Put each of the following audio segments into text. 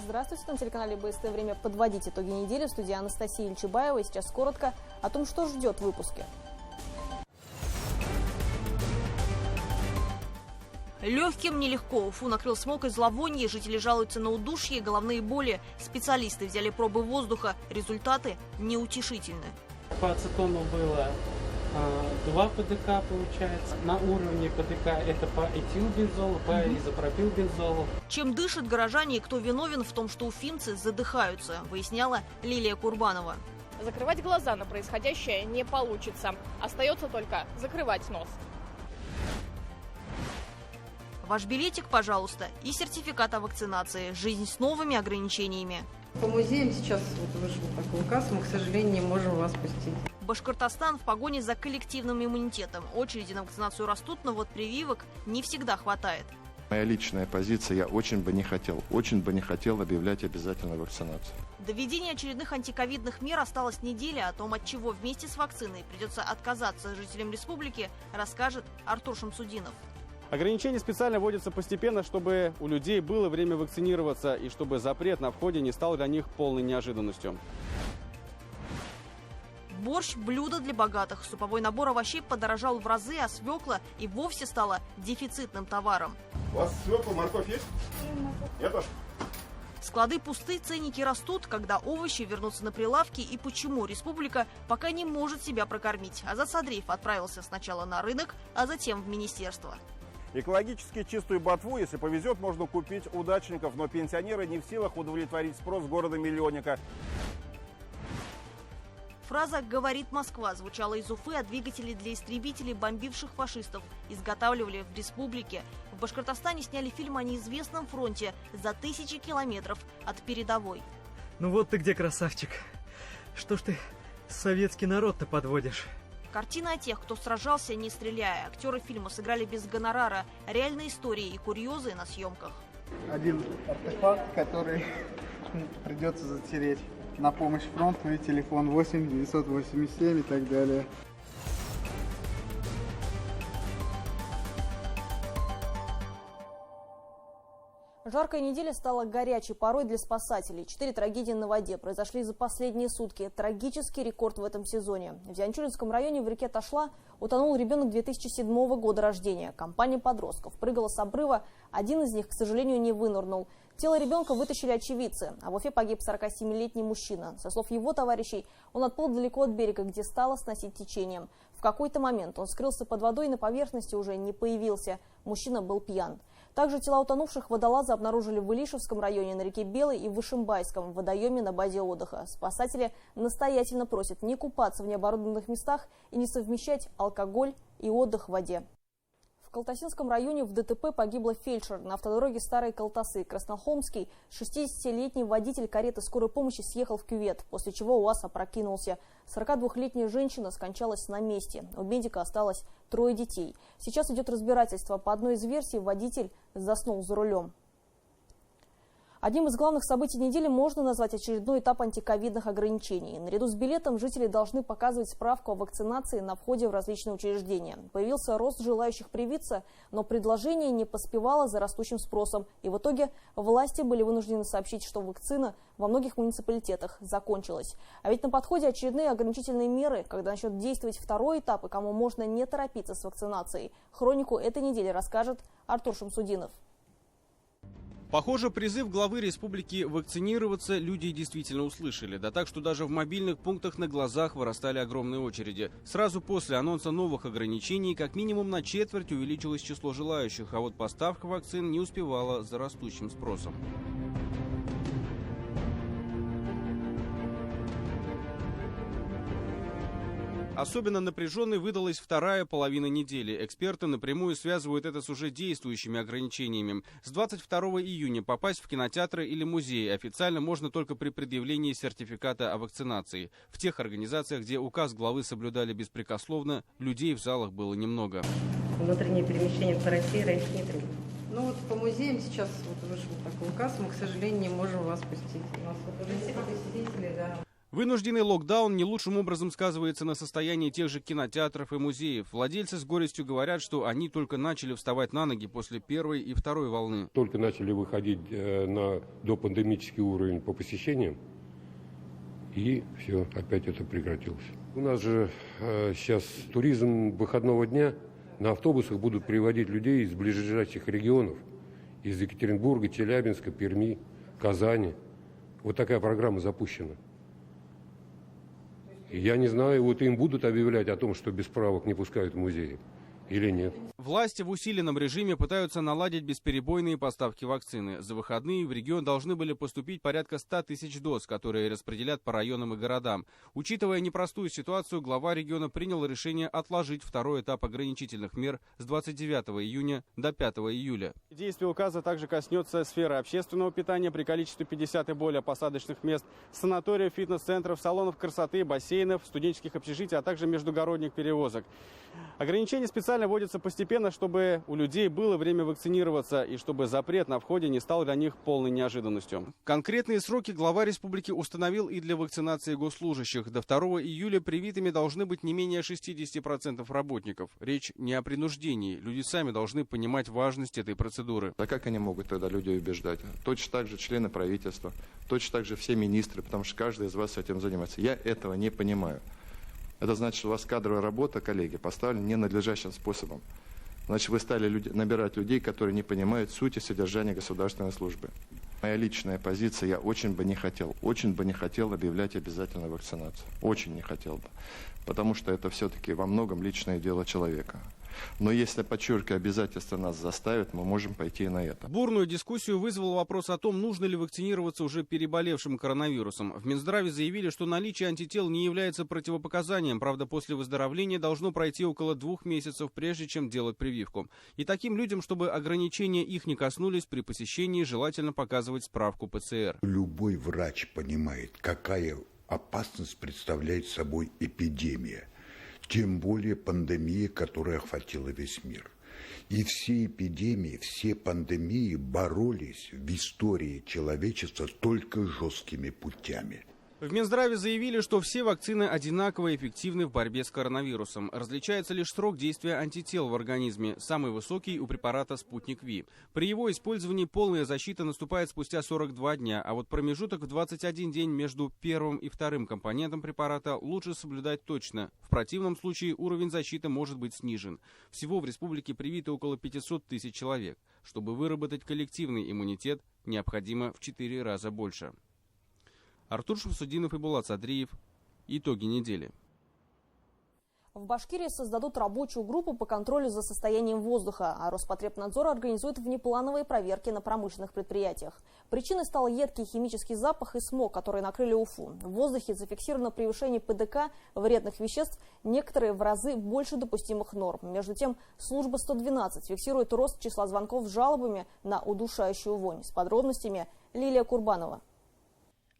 Здравствуйте, на телеканале БСТ время подводить итоги недели. В студии Анастасия Ильчебаева. И сейчас коротко о том, что ждет в выпуске. Легким нелегко. Уфу накрыл смог и зловоние. Жители жалуются на удушье и головные боли. Специалисты взяли пробы воздуха. Результаты неутешительны. По ацетону было 2 ПДК, получается. На уровне ПДК это по этилбензолу, по изопропилбензолу. Чем дышат горожане и кто виновен в том, что уфимцы задыхаются, выясняла Лилия Курбанова. Закрывать глаза на происходящее не получится. Остается только закрывать нос. Ваш билетик, пожалуйста, и сертификат о вакцинации. Жизнь с новыми ограничениями. По музеям сейчас вышел такой указ, мы, к сожалению, не можем вас пустить. Башкортостан в погоне за коллективным иммунитетом. Очереди на вакцинацию растут, но вот прививок не всегда хватает. Моя личная позиция, я очень бы не хотел объявлять обязательную вакцинацию. До введения очередных антиковидных мер осталась неделя. О том, от чего вместе с вакциной придется отказаться жителям республики, расскажет Артур Шамсудинов. Ограничения специально вводятся постепенно, чтобы у людей было время вакцинироваться и чтобы запрет на входе не стал для них полной неожиданностью. Борщ – блюдо для богатых. Суповой набор овощей подорожал в разы, а свекла и вовсе стала дефицитным товаром. У вас свекла, морковь есть? Я тоже. Склады пусты, ценники растут, когда овощи вернутся на прилавки и почему республика пока не может себя прокормить. Азат Садриев отправился сначала на рынок, а затем в министерство. Экологически чистую ботву, если повезет, можно купить у дачников, но пенсионеры не в силах удовлетворить спрос города-миллионника. Фраза «говорит Москва» звучала из Уфы, а двигатели для истребителей, бомбивших фашистов, изготавливали в республике. В Башкортостане сняли фильм о неизвестном фронте за 1000 километров от передовой. Ну вот ты где, красавчик. Что ж ты советский народ-то подводишь? Картина о тех, кто сражался, не стреляя. Актеры фильма сыграли без гонорара. Реальные истории и курьезы на съемках. Один артефакт, который придется затереть. На помощь фронту и телефон 8 987 и так далее. Жаркая неделя стала горячей порой для спасателей. 4 трагедии на воде произошли за последние сутки. Трагический рекорд в этом сезоне. В Янчуринском районе в реке Ташла утонул ребенок 2007 года рождения. Компания подростков прыгала с обрыва. Один из них, к сожалению, не вынырнул. Тело ребенка вытащили очевидцы, а в Уфе погиб 47-летний мужчина. Со слов его товарищей, он отплыл далеко от берега, где стало сносить течением. В какой-то момент он скрылся под водой и на поверхности уже не появился. Мужчина был пьян. Также тела утонувших водолаза обнаружили в Илишевском районе, на реке Белой и в Вышимбайском, в водоеме на базе отдыха. Спасатели настоятельно просят не купаться в необорудованных местах и не совмещать алкоголь и отдых в воде. В Калтасинском районе в ДТП погибла фельдшер. На автодороге Старой Калтасы Краснохолмский 60-летний водитель кареты скорой помощи съехал в кювет, после чего УАЗ опрокинулся. 42-летняя женщина скончалась на месте. У медика осталось 3 детей. Сейчас идет разбирательство. По одной из версий водитель заснул за рулем. Одним из главных событий недели можно назвать очередной этап антиковидных ограничений. Наряду с билетом жители должны показывать справку о вакцинации на входе в различные учреждения. Появился рост желающих привиться, но предложение не поспевало за растущим спросом. И в итоге власти были вынуждены сообщить, что вакцина во многих муниципалитетах закончилась. А ведь на подходе очередные ограничительные меры, когда начнет действовать 2-й этап и кому можно не торопиться с вакцинацией. Хронику этой недели расскажет Артур Шамсудинов. Похоже, призыв главы республики вакцинироваться люди действительно услышали. Да так, что даже в мобильных пунктах на глазах вырастали огромные очереди. Сразу после анонса новых ограничений как минимум на четверть увеличилось число желающих, а вот поставка вакцин не успевала за растущим спросом. Особенно напряженной выдалась вторая половина недели. Эксперты напрямую связывают это с уже действующими ограничениями. С 22 июня попасть в кинотеатры или музеи официально можно только при предъявлении сертификата о вакцинации. В тех организациях, где указ главы соблюдали беспрекословно, людей в залах было немного. Внутреннее перемещение по России раньше не требовалось. Ну вот по музеям сейчас вышел такой указ, мы, к сожалению, не можем вас пустить. У нас вот уже все посетители, да. Вынужденный локдаун не лучшим образом сказывается на состоянии тех же кинотеатров и музеев. Владельцы с горестью говорят, что они только начали вставать на ноги после первой и второй волны. Только начали выходить на допандемический уровень по посещениям, и все, опять это прекратилось. У нас же сейчас туризм выходного дня. На автобусах будут приводить людей из ближайших регионов. Из Екатеринбурга, Челябинска, Перми, Казани. Вот такая программа запущена. Я не знаю, вот им будут объявлять о том, что без справок не пускают в музеи или нет. Власти в усиленном режиме пытаются наладить бесперебойные поставки вакцины. За выходные в регион должны были поступить порядка 100 тысяч доз, которые распределят по районам и городам. Учитывая непростую ситуацию, глава региона принял решение отложить второй этап ограничительных мер с 29 июня до 5 июля. Действие указа также коснется сферы общественного питания при количестве 50 и более посадочных мест, санаториев, фитнес-центров, салонов красоты, бассейнов, студенческих общежитий, а также междугородних перевозок. Ограничения специально вводятся постепенно, чтобы у людей было время вакцинироваться и чтобы запрет на входе не стал для них полной неожиданностью. Конкретные сроки глава республики установил и для вакцинации госслужащих. До 2 июля привитыми должны быть не менее 60% работников. Речь не о принуждении. Люди сами должны понимать важность этой процедуры. А как они могут тогда людей убеждать? Точно так же члены правительства, точно так же все министры, потому что каждый из вас этим занимается. Я этого не понимаю. Это значит, что у вас кадровая работа, коллеги, поставлена ненадлежащим способом. Значит, вы стали набирать людей, которые не понимают сути содержания государственной службы. Моя личная позиция, я очень бы не хотел объявлять обязательную вакцинацию. Очень не хотел бы. Потому что это все-таки во многом личное дело человека. Но если, подчеркиваю, обязательства нас заставят, мы можем пойти и на это. Бурную дискуссию вызвал вопрос о том, нужно ли вакцинироваться уже переболевшим коронавирусом. В Минздраве заявили, что наличие антител не является противопоказанием. Правда, после выздоровления должно пройти около 2 месяцев, прежде чем делать прививку. И таким людям, чтобы ограничения их не коснулись, при посещении желательно показывать справку ПЦР. Любой врач понимает, какая опасность представляет собой эпидемия. Тем более пандемия, которая охватила весь мир. И все эпидемии, все пандемии боролись в истории человечества только жесткими путями. В Минздраве заявили, что все вакцины одинаково эффективны в борьбе с коронавирусом. Различается лишь срок действия антител в организме. Самый высокий у препарата «Спутник Ви». При его использовании полная защита наступает спустя 42 дня, а вот промежуток в 21 день между первым и вторым компонентом препарата лучше соблюдать точно. В противном случае уровень защиты может быть снижен. Всего в республике привито около 500 тысяч человек. Чтобы выработать коллективный иммунитет, необходимо в 4 раза больше. Артур Шамсудинов и Булат Садриев. Итоги недели. В Башкирии создадут рабочую группу по контролю за состоянием воздуха, а Роспотребнадзор организует внеплановые проверки на промышленных предприятиях. Причиной стал едкий химический запах и смог, которые накрыли Уфу. В воздухе зафиксировано превышение ПДК вредных веществ, некоторые в разы больше допустимых норм. Между тем, служба 112 фиксирует рост числа звонков с жалобами на удушающую вонь. С подробностями Лилия Курбанова.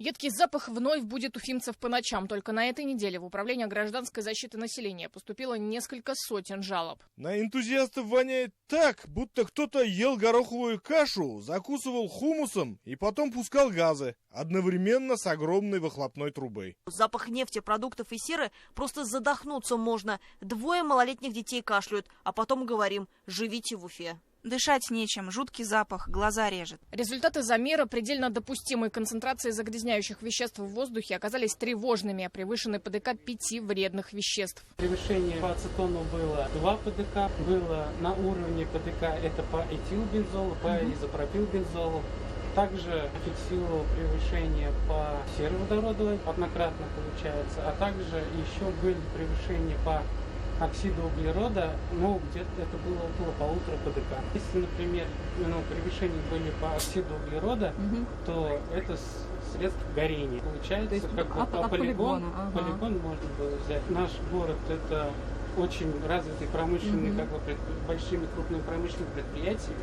Едкий запах вновь будет уфимцев по ночам. Только на этой неделе в Управление гражданской защиты населения поступило несколько сотен жалоб. На энтузиастов воняет так, будто кто-то ел гороховую кашу, закусывал хумусом и потом пускал газы, одновременно с огромной выхлопной трубой. Запах нефти, продуктов и серы просто задохнуться можно. 2 малолетних детей кашляют, а потом говорим: живите в Уфе. Дышать нечем, жуткий запах, глаза режет. Результаты замера предельно допустимой концентрации загрязняющих веществ в воздухе оказались тревожными. Превышены ПДК 5 вредных веществ. Превышение по ацетону было 2 ПДК, было на уровне ПДК это по этилбензолу, по изопропилбензолу. Также фиксировал превышение по сероводороду, однократно получается, а также еще были превышения по оксида углерода, где-то это было около 1,5 ПДК. Если, например, превышения были по оксиду углерода, то это средство горения. Получается, как бы по полигон можно было взять. Наш город — это очень развитый промышленный, большими крупными промышленными предприятиями.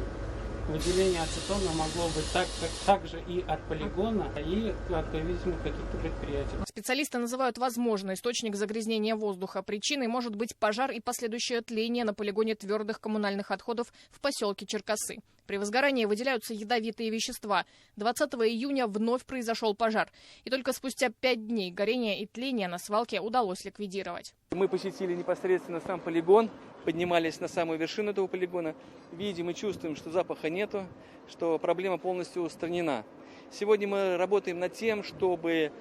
выделение ацетона могло быть также и от полигона, и от, видимо, каких-то предприятий. Специалисты называют возможный источник загрязнения воздуха. Причиной может быть пожар и последующее тление на полигоне твердых коммунальных отходов в поселке Черкасы. При возгорании выделяются ядовитые вещества. 20 июня вновь произошел пожар. И только спустя 5 дней горения и тления на свалке удалось ликвидировать. Мы посетили непосредственно сам полигон, поднимались на самую вершину этого полигона. Видим и чувствуем, что запаха нету, что проблема полностью устранена. Сегодня мы работаем над тем, чтобы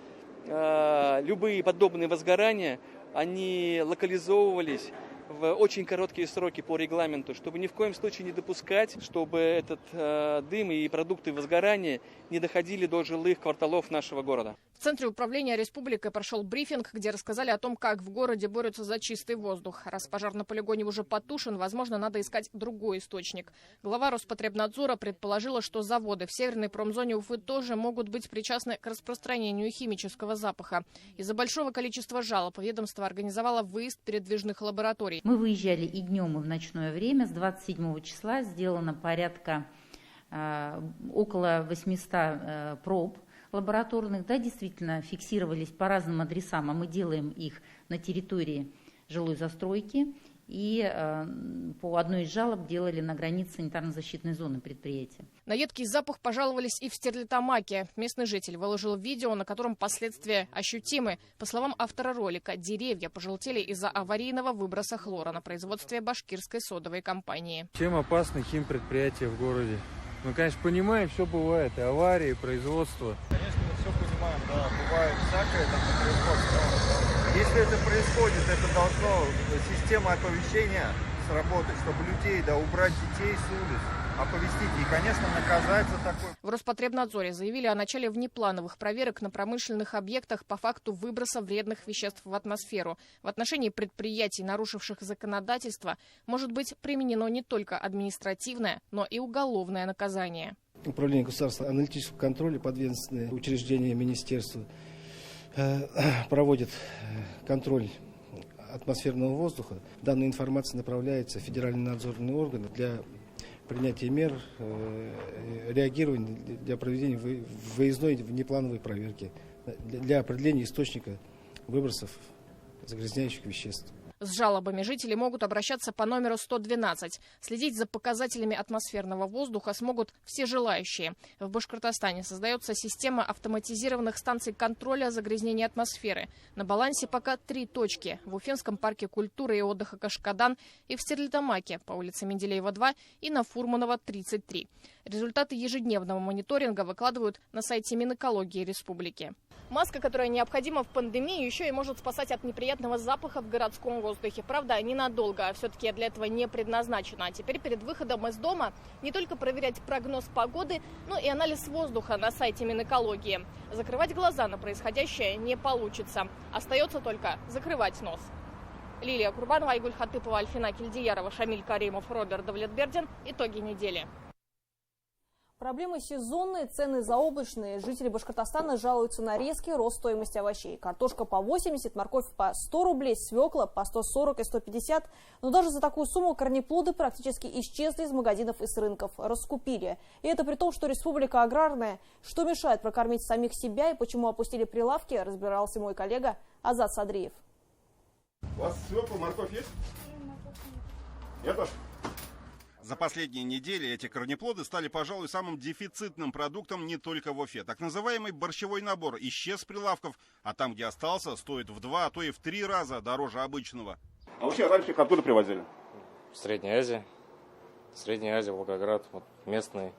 любые подобные возгорания, они локализовывались в очень короткие сроки по регламенту, чтобы ни в коем случае не допускать, чтобы этот дым и продукты возгорания не доходили до жилых кварталов нашего города. В Центре управления республикой прошел брифинг, где рассказали о том, как в городе борются за чистый воздух. Раз пожар на полигоне уже потушен, возможно, надо искать другой источник. Глава Роспотребнадзора предположила, что заводы в северной промзоне Уфы тоже могут быть причастны к распространению химического запаха. Из-за большого количества жалоб ведомство организовало выезд передвижных лабораторий. Мы выезжали и днем, и в ночное время. С 27 числа сделано порядка около 800 проб лабораторных. Да, действительно, фиксировались по разным адресам, а мы делаем их на территории жилой застройки. И по одной из жалоб делали на границе санитарно-защитной зоны предприятия. На едкий запах пожаловались и в Стерлитамаке. Местный житель выложил видео, на котором последствия ощутимы. По словам автора ролика, деревья пожелтели из-за аварийного выброса хлора на производстве башкирской содовой компании. Чем опасны химпредприятия в городе? Мы, конечно, понимаем, все бывает, и аварии, и производство. Конечно, мы все понимаем, да, бывает всякое там на производстве. Если это происходит, это должно система оповещения сработать, чтобы людей, да, убрать детей с улиц, оповестить и, конечно, наказать за такое. В Роспотребнадзоре заявили о начале внеплановых проверок на промышленных объектах по факту выброса вредных веществ в атмосферу. В отношении предприятий, нарушивших законодательство, может быть применено не только административное, но и уголовное наказание. Управление государственного аналитического контроля, подведомственные учреждения министерства проводит контроль атмосферного воздуха. Данная информация направляется в федеральные надзорные органы для принятия мер, реагирования, для проведения выездной внеплановой проверки, для определения источника выбросов загрязняющих веществ. С жалобами жители могут обращаться по номеру 112. Следить за показателями атмосферного воздуха смогут все желающие. В Башкортостане создается система автоматизированных станций контроля загрязнения атмосферы. На балансе пока 3 точки. В Уфимском парке культуры и отдыха Кашкадан и в Стерлитамаке по улице Менделеева 2 и на Фурманова 33. Результаты ежедневного мониторинга выкладывают на сайте Минэкологии Республики. Маска, которая необходима в пандемию, еще и может спасать от неприятного запаха в городском воздухе. Правда, ненадолго, а все-таки для этого не предназначена. А теперь перед выходом из дома не только проверять прогноз погоды, но и анализ воздуха на сайте Минэкологии. Закрывать глаза на происходящее не получится. Остается только закрывать нос. Лилия Курбанова, Айгуль Хатыпова, Альфина Кильдиярова, Шамиль Каримов, Роберт Давлетбердин. Итоги недели. Проблемы сезонные, цены заоблачные. Жители Башкортостана жалуются на резкий рост стоимости овощей. Картошка по 80, морковь по 100 рублей, свекла по 140 и 150. Но даже за такую сумму корнеплоды практически исчезли из магазинов и с рынков. Раскупили. И это при том, что республика аграрная. Что мешает прокормить самих себя и почему опустили прилавки, разбирался мой коллега Азат Садриев. У вас свекла, морковь есть? Нету? За последние недели эти корнеплоды стали, пожалуй, самым дефицитным продуктом не только в Уфе. Так называемый борщевой набор исчез с прилавков, а там, где остался, стоит в 2, а то и в 3 раза дороже обычного. А вообще раньше их откуда привозили? Средняя Азия, Волгоград, вот местные.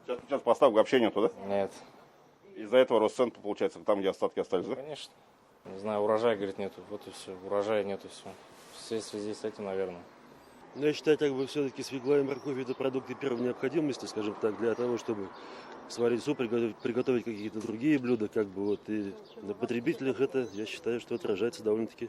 Сейчас поставок вообще нету, да? Нет. Из-за этого рост цен, получается, там, где остатки остались, да? Конечно. Не знаю, урожая, говорит, нету. Вот и все. Урожая нету, все. Все в связи с этим, наверное. Но я считаю, как бы все-таки свекла и морковь – это продукты первой необходимости, скажем так, для того, чтобы сварить суп, приготовить какие-то другие блюда, как бы вот. И на потребителях это, я считаю, что отражается довольно-таки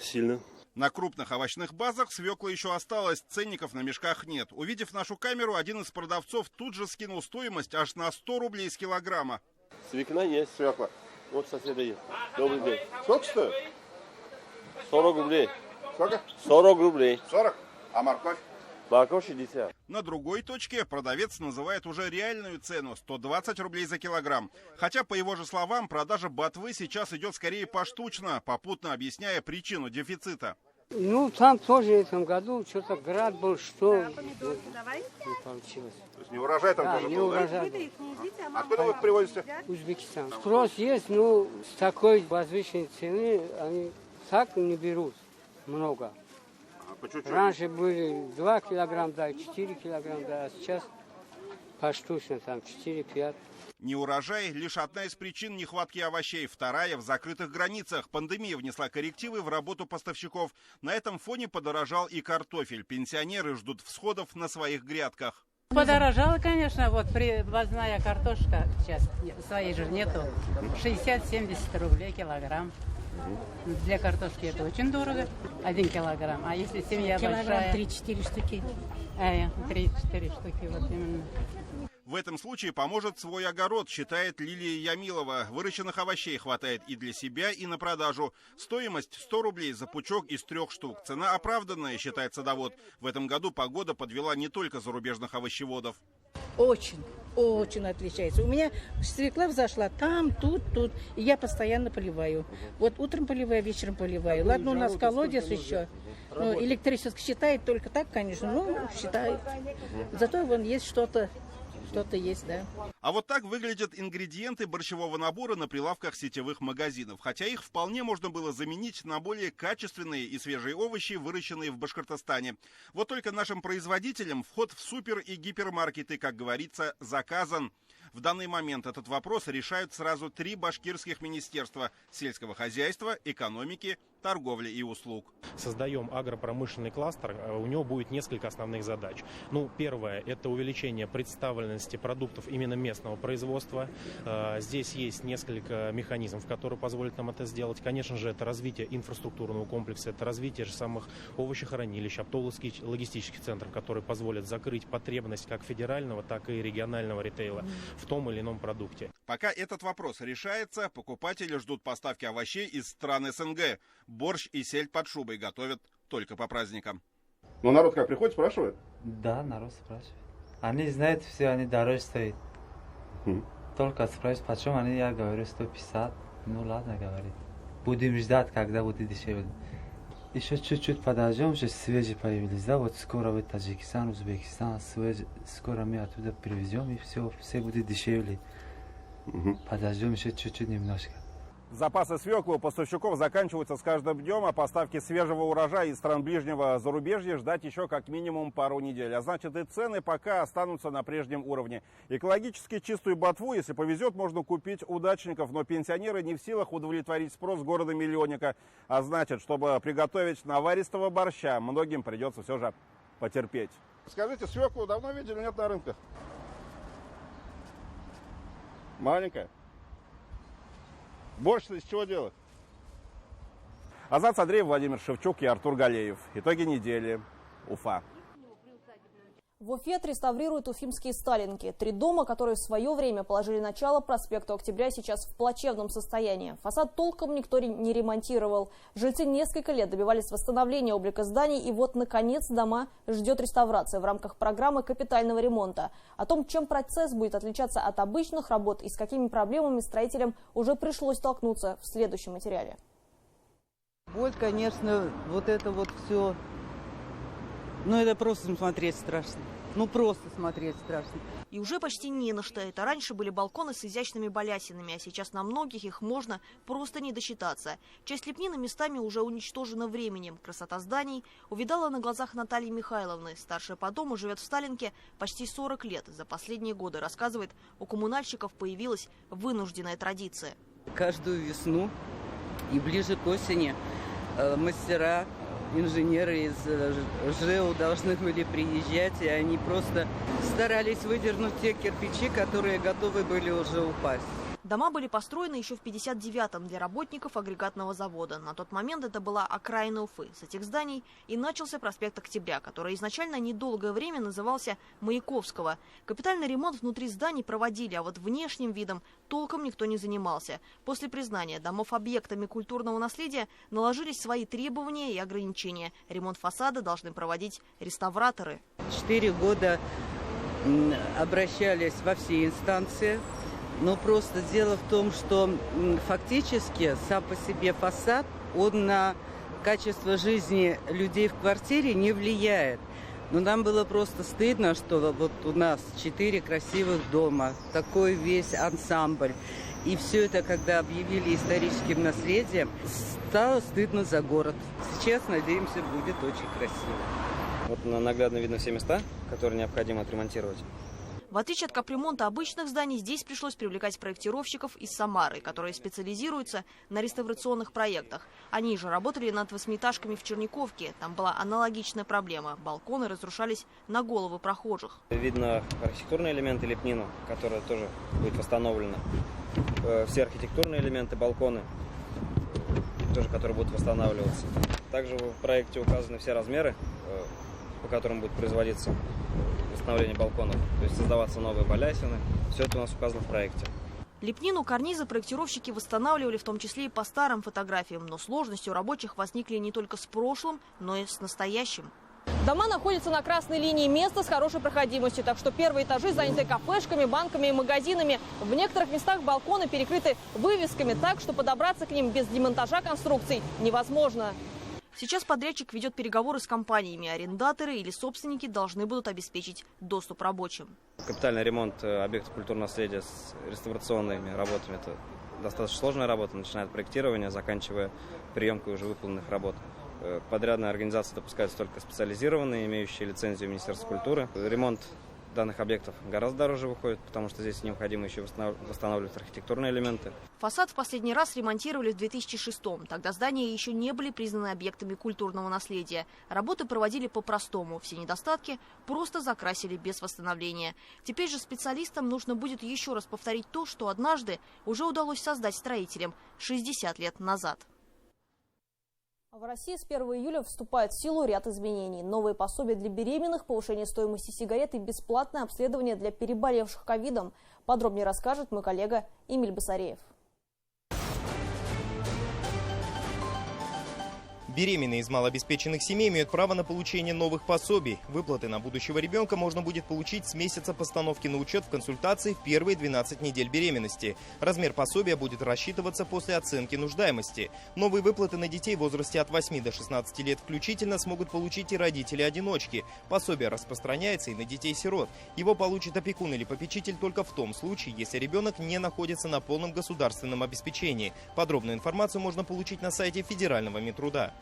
сильно. На крупных овощных базах свекла еще осталось, ценников на мешках нет. Увидев нашу камеру, один из продавцов тут же скинул стоимость аж на 100 рублей с килограмма. Свекла есть. Свекла. Вот соседа есть. Добрый день. Сколько стоит? 40 рублей. Сколько? 40 рублей. 40? А морковь? На другой точке продавец называет уже реальную цену – 120 рублей за килограмм. Хотя, по его же словам, продажа ботвы сейчас идет скорее поштучно, попутно объясняя причину дефицита. Ну, там тоже в этом году что-то град был, что не получилось. То есть не урожай там тоже не был, урожай. Да? Откуда вы их привозите? Узбекистан. Спрос есть, но с такой возвышенной цены они так не берут много. По чуть-чуть. Раньше были 2 килограмма, да, 4 килограмма, да, а сейчас поштучно там 4-5. Неурожай – лишь одна из причин нехватки овощей. Вторая – в закрытых границах. Пандемия внесла коррективы в работу поставщиков. На этом фоне подорожал и картофель. Пенсионеры ждут всходов на своих грядках. Подорожала, конечно, вот привозная картошка сейчас, своей же нету, 60-70 рублей килограмм. Для картошки это очень дорого, 1 килограмм. А если семья большая... Килограмм 3-4 штуки. 3-4 штуки, вот именно. В этом случае поможет свой огород, считает Лилия Ямилова. Выращенных овощей хватает и для себя, и на продажу. Стоимость 100 рублей за пучок из 3 штук. Цена оправданная, считает садовод. В этом году погода подвела не только зарубежных овощеводов. Очень отличается. У меня свекла взошла там, тут. И я постоянно поливаю. Вот утром поливаю, вечером поливаю. Ладно, у нас колодец еще. Ну, электричество считает только так, конечно. Считает. Зато вон есть что-то есть, да. А вот так выглядят ингредиенты борщевого набора на прилавках сетевых магазинов. Хотя их вполне можно было заменить на более качественные и свежие овощи, выращенные в Башкортостане. Вот только нашим производителям вход в супер- и гипермаркеты, как говорится, заказан. В данный момент этот вопрос решают сразу 3 башкирских министерства – сельского хозяйства, экономики, торговли и услуг. Создаем агропромышленный кластер, у него будет несколько основных задач. Первое – это увеличение представленности продуктов именно местного производства. Здесь есть несколько механизмов, которые позволят нам это сделать. Конечно же, это развитие инфраструктурного комплекса, это развитие же самых овощехранилищ, оптово-логистических центров, которые позволят закрыть потребность как федерального, так и регионального ритейла в том или ином продукте. Пока этот вопрос решается, покупатели ждут поставки овощей из стран СНГ. Борщ и сельдь под шубой готовят только по праздникам. Ну, народ как приходит, спрашивает? Да, народ спрашивает. Они знают все, они дороже стоят. Только спрашивают, почему я говорю 150. Ну ладно, говорит. Будем ждать, когда будет дешевле. Еще чуть-чуть подождем, уже свежие появились, да, вот скоро в Таджикистан, Узбекистан, скоро мы оттуда привезем, и все будет дешевле. Подождем еще чуть-чуть немножко. Запасы свеклы у поставщиков заканчиваются с каждым днем, а поставки свежего урожая из стран ближнего зарубежья ждать еще как минимум пару недель. А значит, и цены пока останутся на прежнем уровне. Экологически чистую ботву, если повезет, можно купить у дачников, но пенсионеры не в силах удовлетворить спрос города-миллионника. А значит, чтобы приготовить наваристого борща, многим придется все же потерпеть. Скажите, свеклу давно видели, нет на рынках? Маленькая. Борщ из чего делать? Азат Садреев, Владимир Шевчук и Артур Галеев. Итоги недели. Уфа. В Уфе отреставрируют уфимские сталинки. 3 дома, которые в свое время положили начало проспекту Октября, сейчас в плачевном состоянии. Фасад толком никто не ремонтировал. Жильцы несколько лет добивались восстановления облика зданий, и вот, наконец, дома ждет реставрация в рамках программы капитального ремонта. О том, чем процесс будет отличаться от обычных работ и с какими проблемами строителям уже пришлось столкнуться, в следующем материале. Боль, конечно, вот это вот все, это просто смотреть страшно. Просто смотреть страшно. И уже почти не на что. Это раньше были балконы с изящными балясинами, а сейчас на многих их можно просто не досчитаться. Часть лепнины местами уже уничтожена временем. Красота зданий увидала на глазах Натальи Михайловны. Старшая по дому живет в Сталинке почти 40 лет. За последние годы, рассказывает, у коммунальщиков появилась вынужденная традиция. Каждую весну и ближе к осени мастера, инженеры из ЖЭУ должны были приезжать, и они просто старались выдернуть те кирпичи, которые готовы были уже упасть. Дома были построены еще в 1959-м для работников агрегатного завода. На тот момент это была окраина Уфы. С этих зданий и начался проспект Октября, который изначально недолгое время назывался Маяковского. Капитальный ремонт внутри зданий проводили, а вот внешним видом толком никто не занимался. После признания домов объектами культурного наследия наложились свои требования и ограничения. Ремонт фасада должны проводить реставраторы. 4 года обращались во все инстанции. Но просто дело в том, что фактически сам по себе фасад, он на качество жизни людей в квартире не влияет. Но нам было просто стыдно, что вот у нас 4 красивых дома, такой весь ансамбль. И все это, когда объявили историческим наследием, стало стыдно за город. Сейчас, надеемся, будет очень красиво. Вот наглядно видно все места, которые необходимо отремонтировать. В отличие от капремонта обычных зданий, здесь пришлось привлекать проектировщиков из Самары, которые специализируются на реставрационных проектах. Они же работали над 8-этажками в Черниковке. Там была аналогичная проблема. Балконы разрушались на головы прохожих. Видно архитектурные элементы, лепнину, которая тоже будет восстановлена. Все архитектурные элементы, балконы, тоже которые будут восстанавливаться. Также в проекте указаны все размеры, по которым будет производиться восстановление балконов, то есть создаваться новые балясины. Все это у нас указано в проекте. Лепнину, карнизы проектировщики восстанавливали, в том числе и по старым фотографиям. Но сложности у рабочих возникли не только с прошлым, но и с настоящим. Дома находятся на красной линии, места с хорошей проходимостью, так что первые этажи заняты кафешками, банками и магазинами. В некоторых местах балконы перекрыты вывесками так, что подобраться к ним без демонтажа конструкций невозможно. Сейчас подрядчик ведет переговоры с компаниями. Арендаторы или собственники должны будут обеспечить доступ рабочим. Капитальный ремонт объектов культурного наследия с реставрационными работами – это достаточно сложная работа, начиная от проектирования, заканчивая приемкой уже выполненных работ. Подрядная организация допускается только специализированные, имеющие лицензию Министерства культуры. Ремонт данных объектов гораздо дороже выходит, потому что здесь необходимо еще восстанавливать архитектурные элементы. Фасад в последний раз ремонтировали в 2006-м. Тогда здания еще не были признаны объектами культурного наследия. Работы проводили по-простому. Все недостатки просто закрасили без восстановления. Теперь же специалистам нужно будет еще раз повторить то, что однажды уже удалось создать строителям 60 лет назад. В России с 1 июля вступает в силу ряд изменений. Новые пособия для беременных, повышение стоимости сигарет и бесплатное обследование для переболевших ковидом. Подробнее расскажет мой коллега Эмиль Басареев. Беременные из малообеспеченных семей имеют право на получение новых пособий. Выплаты на будущего ребенка можно будет получить с месяца постановки на учет в консультации в первые 12 недель беременности. Размер пособия будет рассчитываться после оценки нуждаемости. Новые выплаты на детей в возрасте от 8 до 16 лет включительно смогут получить и родители-одиночки. Пособие распространяется и на детей-сирот. Его получит опекун или попечитель только в том случае, если ребенок не находится на полном государственном обеспечении. Подробную информацию можно получить на сайте Федерального Минтруда.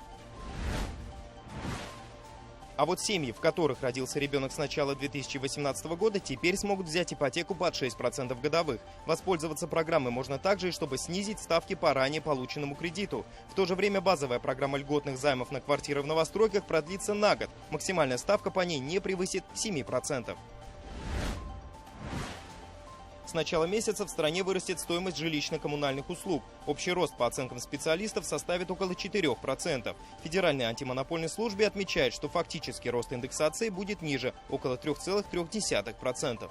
А вот семьи, в которых родился ребенок с начала 2018 года, теперь смогут взять ипотеку под 6% годовых. Воспользоваться программой можно также, и чтобы снизить ставки по ранее полученному кредиту. В то же время базовая программа льготных займов на квартиры в новостройках продлится на год. Максимальная ставка по ней не превысит 7%. С начала месяца в стране вырастет стоимость жилищно-коммунальных услуг. Общий рост, по оценкам специалистов, составит около 4%. Федеральная антимонопольная служба отмечает, что фактический рост индексации будет ниже – около 3,3%.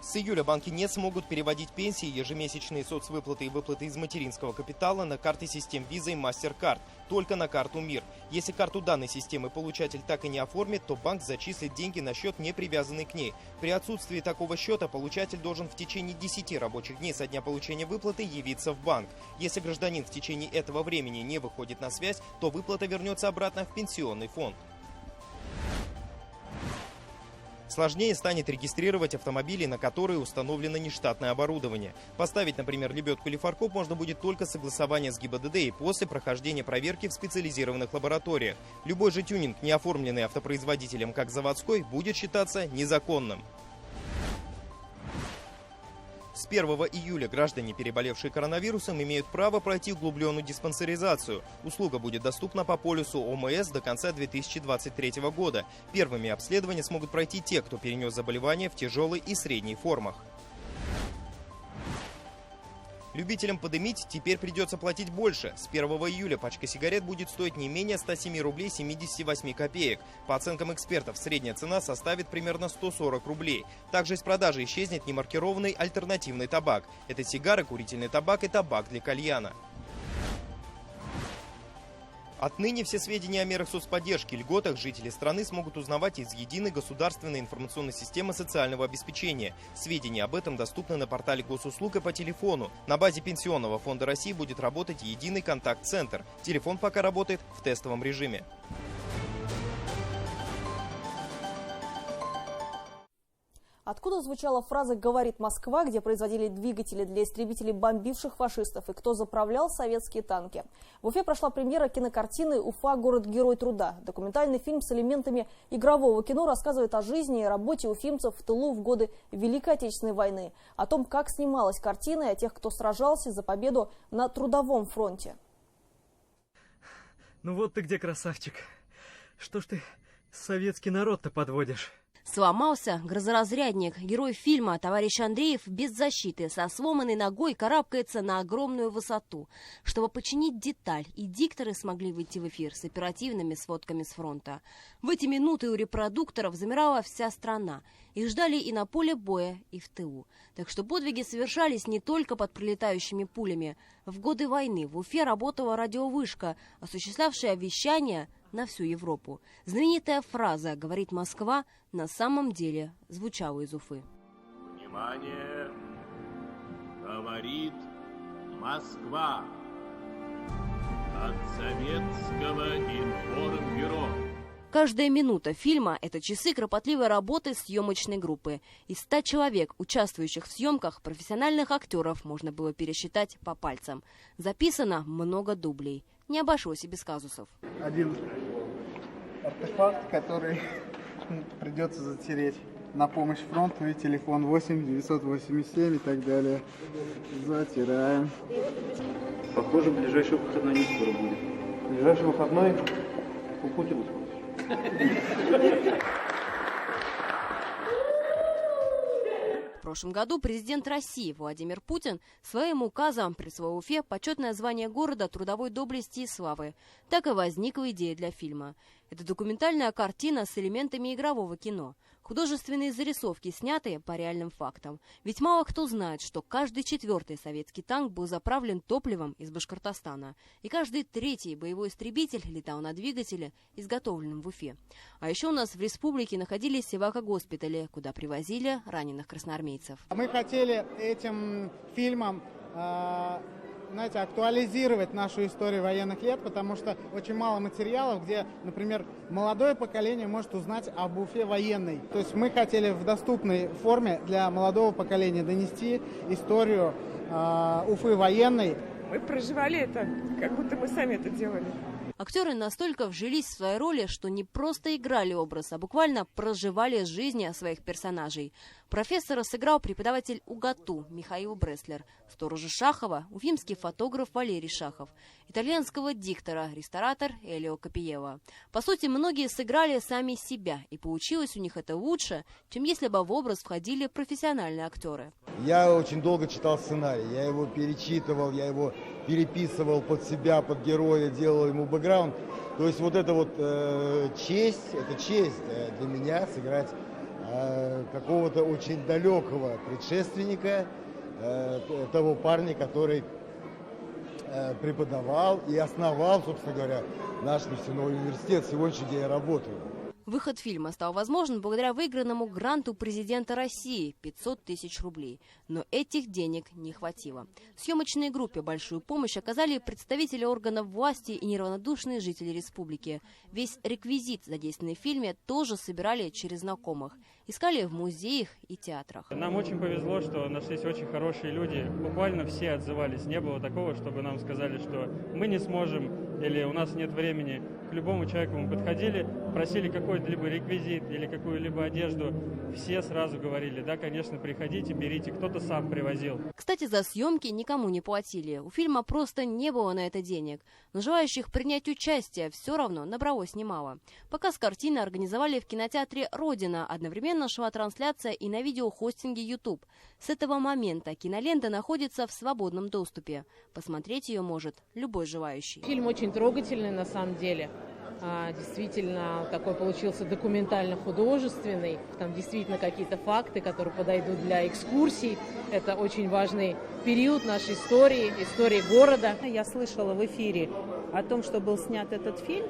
С июля банки не смогут переводить пенсии, ежемесячные соцвыплаты и выплаты из материнского капитала на карты систем Visa и MasterCard, только на карту МИР. Если карту данной системы получатель так и не оформит, то банк зачислит деньги на счет, не привязанный к ней. При отсутствии такого счета получатель должен в течение 10 рабочих дней со дня получения выплаты явиться в банк. Если гражданин в течение этого времени не выходит на связь, то выплата вернется обратно в пенсионный фонд. Сложнее станет регистрировать автомобили, на которые установлено нештатное оборудование. Поставить, например, лебедку или фаркоп можно будет только согласование с ГИБДД и после прохождения проверки в специализированных лабораториях. Любой же тюнинг, не оформленный автопроизводителем как заводской, будет считаться незаконным. С 1 июля граждане, переболевшие коронавирусом, имеют право пройти углубленную диспансеризацию. Услуга будет доступна по полису ОМС до конца 2023 года. Первыми обследования смогут пройти те, кто перенес заболевание в тяжелой и средней формах. Любителям подымить теперь придется платить больше. С 1 июля пачка сигарет будет стоить не менее 107 рублей 78 копеек. По оценкам экспертов, средняя цена составит примерно 140 рублей. Также из продажи исчезнет немаркированный альтернативный табак. Это сигары, курительный табак и табак для кальяна. Отныне все сведения о мерах соцподдержки и льготах жители страны смогут узнавать из единой государственной информационной системы социального обеспечения. Сведения об этом доступны на портале госуслуг и по телефону. На базе Пенсионного фонда России будет работать единый контакт-центр. Телефон пока работает в тестовом режиме. Откуда звучала фраза «Говорит Москва», где производили двигатели для истребителей бомбивших фашистов, и кто заправлял советские танки? В Уфе прошла премьера кинокартины «Уфа. Город-герой труда». Документальный фильм с элементами игрового кино рассказывает о жизни и работе уфимцев в тылу в годы Великой Отечественной войны, о том, как снималась картина, и о тех, кто сражался за победу на трудовом фронте. Ну вот ты где, красавчик. Что ж ты советский народ-то подводишь? Сломался грозоразрядник. Герой фильма товарищ Андреев без защиты со сломанной ногой карабкается на огромную высоту, чтобы починить деталь, и дикторы смогли выйти в эфир с оперативными сводками с фронта. В эти минуты у репродукторов замирала вся страна. Их ждали и на поле боя, и в тылу. Так что подвиги совершались не только под прилетающими пулями. В годы войны в Уфе работала радиовышка, осуществлявшая вещание на всю Европу. Знаменитая фраза «Говорит Москва» на самом деле звучала из Уфы. Внимание! Говорит Москва! От Советского информбюро. Каждая минута фильма – это часы кропотливой работы съемочной группы. Из 100 человек, участвующих в съемках, профессиональных актеров можно было пересчитать по пальцам. Записано много дублей. Не обошлось и без казусов. Один артефакт, который придется затереть. На помощь фронту и телефон 8 987 и так далее. Затираем. Похоже, ближайший выходной не скоро будет. Ближайший выходной у Путина. В прошлом году президент России Владимир Путин своим указом присвоил Уфе почетное звание города трудовой доблести и славы. Так и возникла идея для фильма. Это документальная картина с элементами игрового кино. Художественные зарисовки, снятые по реальным фактам. Ведь мало кто знает, что каждый 4-й советский танк был заправлен топливом из Башкортостана. И каждый 3-й боевой истребитель летал на двигателе, изготовленном в Уфе. А еще у нас в республике находились эвакогоспитали, куда привозили раненых красноармейцев. Мы хотели этим фильмом актуализировать нашу историю военных лет, потому что очень мало материалов, где, например, молодое поколение может узнать об Уфе военной. То есть мы хотели в доступной форме для молодого поколения донести историю Уфы военной. Мы проживали это, как будто мы сами это делали. Актеры настолько вжились в свои роли, что не просто играли образ, а буквально проживали жизни своих персонажей. Профессора сыграл преподаватель УГАТУ Михаил Бреслер, сторожа Шахова уфимский фотограф Валерий Шахов, итальянского диктора, ресторатор Элио Капиелло. По сути, многие сыграли сами себя, и получилось у них это лучше, чем если бы в образ входили профессиональные актеры. Я очень долго читал сценарий, я его перечитывал, я его переписывал под себя, под героя, делал ему бэкграунд. То есть вот это вот честь, это честь для меня сыграть какого-то очень далекого предшественника, того парня, который преподавал и основал, собственно говоря, наш нефтяной университет, сегодня, где я работаю. Выход фильма стал возможен благодаря выигранному гранту президента России – 500 тысяч рублей. Но этих денег не хватило. Съемочной группе большую помощь оказали представители органов власти и неравнодушные жители республики. Весь реквизит, задействованный в фильме, тоже собирали через знакомых. Искали в музеях и театрах. Нам очень повезло, что нашлись очень хорошие люди. Буквально все отзывались. Не было такого, чтобы нам сказали, что мы не сможем, или у нас нет времени. К любому человеку мы подходили, просили какой-либо реквизит или какую-либо одежду. Все сразу говорили: да, конечно, приходите, берите. Кто-то сам привозил. Кстати, за съемки никому не платили. У фильма просто не было на это денег. Но желающих принять участие все равно набралось немало. Показ картины организовали в кинотеатре «Родина». Одновременно шла трансляция и на видеохостинге YouTube. С этого момента кинолента находится в свободном доступе. Посмотреть ее может любой желающий. Фильм очень трогательный на самом деле. Действительно, такой получился документально-художественный. Там действительно какие-то факты, которые подойдут для экскурсий. Это очень важный период нашей истории города. Я слышала в эфире о том, что был снят этот фильм,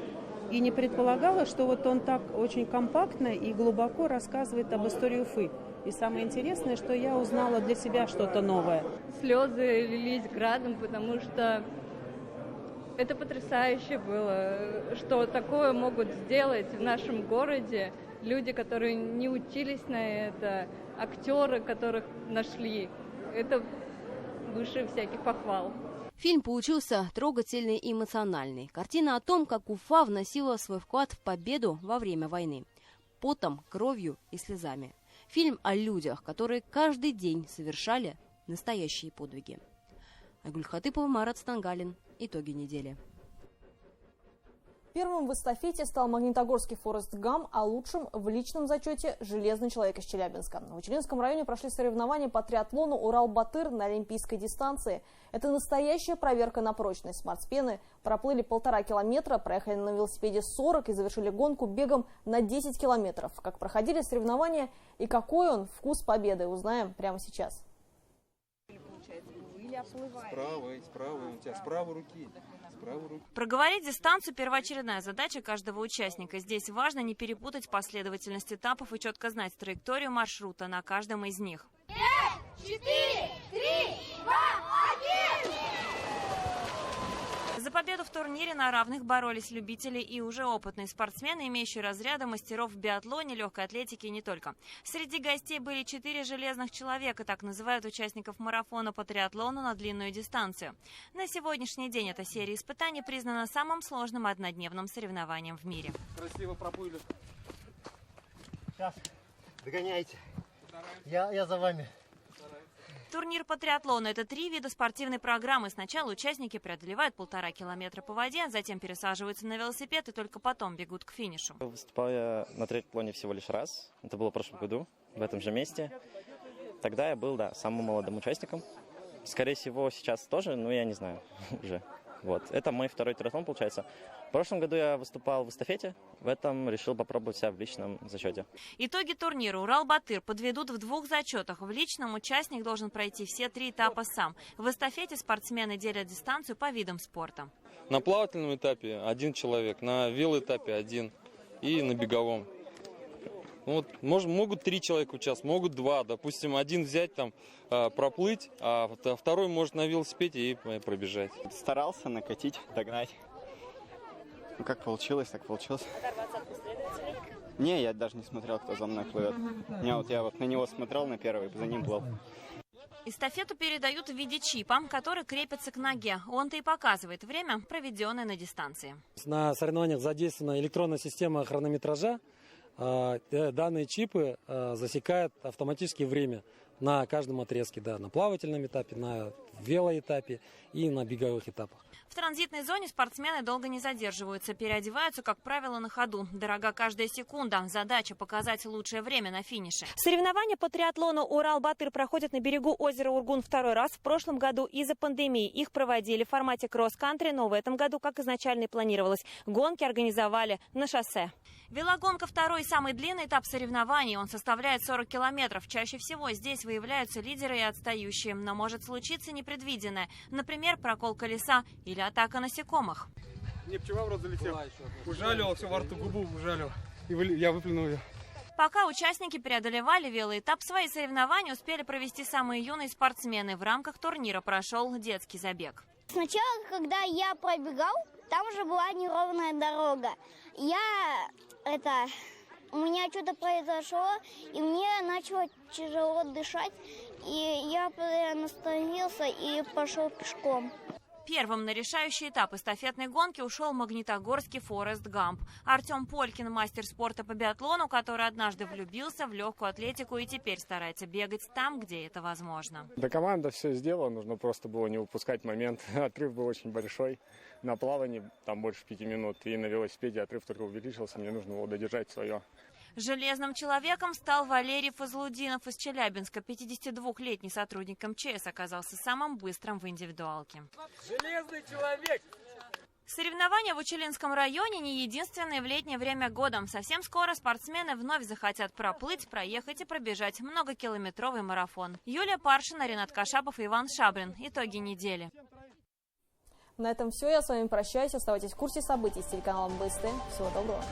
и не предполагала, что вот он так очень компактно и глубоко рассказывает об истории Уфы. И самое интересное, что я узнала для себя что-то новое. Слезы лились градом, потому что это потрясающе было, что такое могут сделать в нашем городе люди, которые не учились на это, актеры, которых нашли. Это выше всяких похвал. Фильм получился трогательный и эмоциональный. Картина о том, как Уфа вносила свой вклад в победу во время войны. Потом, кровью и слезами. Фильм о людях, которые каждый день совершали настоящие подвиги. Айгуль Хатыпова, Марат Стангалин. Итоги недели. Первым в эстафете стал магнитогорский Форест Гам, а лучшим в личном зачете «Железный человек» из Челябинска. В Учелинском районе прошли соревнования по триатлону «Урал-Батыр» на олимпийской дистанции. Это настоящая проверка на прочность. Спортсмены проплыли 1,5 километра, проехали на велосипеде 40 и завершили гонку бегом на 10 километров. Как проходили соревнования и какой он вкус победы, узнаем прямо сейчас. Справа, у тебя с правой руки. Проговорить дистанцию – первоочередная задача каждого участника. Здесь важно не перепутать последовательность этапов и четко знать траекторию маршрута на каждом из них. 5, 4, 3, 2, 1! За победу в турнире на равных боролись любители и уже опытные спортсмены, имеющие разряды мастеров в биатлоне, легкой атлетике и не только. Среди гостей были 4 железных человека, так называют участников марафона по триатлону на длинную дистанцию. На сегодняшний день эта серия испытаний признана самым сложным однодневным соревнованием в мире. Красиво проплыли. Сейчас, догоняйте. Я за вами. Турнир по триатлону – это 3 вида спортивной программы. Сначала участники преодолевают 1,5 километра по воде, затем пересаживаются на велосипед и только потом бегут к финишу. Выступал я на триатлоне всего лишь раз. Это было в прошлом году, в этом же месте. Тогда я был, самым молодым участником. Скорее всего, сейчас тоже, но я не знаю уже. Вот. Это мой второй триатлон, получается. В прошлом году я выступал в эстафете, в этом решил попробовать себя в личном зачете. Итоги турнира «Урал-Батыр» подведут в 2 зачетах. В личном участник должен пройти все 3 этапа сам. В эстафете спортсмены делят дистанцию по видам спорта. На плавательном этапе 1 человек, на велоэтапе 1 и на беговом. Могут 3 человека участвовать, могут 2. Допустим, один взять, проплыть, а второй может на велосипеде и пробежать. Старался накатить, догнать. Как получилось, так получилось. Оторваться от преследователей? Не, я даже не смотрел, кто за мной плывет. Я на него смотрел на первый, за ним плыл. Эстафету передают в виде чипа, который крепится к ноге. Он-то и показывает время, проведенное на дистанции. На соревнованиях задействована электронная система хронометража. Данные чипы засекают автоматически время на каждом отрезке, на плавательном этапе, на велоэтапе и на беговых этапах. В транзитной зоне спортсмены долго не задерживаются, переодеваются, как правило, на ходу. Дорога каждая секунда. Задача – показать лучшее время на финише. Соревнования по триатлону «Урал-Батыр» проходят на берегу озера Ургун второй раз. В прошлом году из-за пандемии их проводили в формате кросс-кантри, но в этом году, как изначально и планировалось, гонки организовали на шоссе. Велогонка – второй и самый длинный этап соревнований. Он составляет 40 километров. Чаще всего здесь выявляются лидеры и отстающие. Но может случиться непредвиденное. Например, прокол колеса или атака насекомых. Мне пчела в рот залетела. Ужалила, все во рту губу ужалила. И я выплюнул ее. Пока участники преодолевали велоэтап, свои соревнования успели провести самые юные спортсмены. В рамках турнира прошел детский забег. Сначала, когда я пробегал, там уже была неровная дорога. У меня что-то произошло, и мне начало тяжело дышать, и я остановился и пошел пешком. Первым на решающий этап эстафетной гонки ушел магнитогорский Форест Гамп. Артем Полькин – мастер спорта по биатлону, который однажды влюбился в легкую атлетику и теперь старается бегать там, где это возможно. Да, команда все сделала, нужно просто было не упускать момент. Отрыв был очень большой. На плавании там больше 5 минут, и на велосипеде отрыв только увеличился, мне нужно было додержать свое. Железным человеком стал Валерий Фазлудинов из Челябинска. 52-летний сотрудник МЧС оказался самым быстрым в индивидуалке. Железный человек! Соревнования в Учелинском районе не единственные в летнее время года. Совсем скоро спортсмены вновь захотят проплыть, проехать и пробежать многокилометровый марафон. Юлия Паршина, Ренат Кашапов и Иван Шабрин. Итоги недели. На этом все. Я с вами прощаюсь. Оставайтесь в курсе событий с телеканалом БСТ. Всего доброго.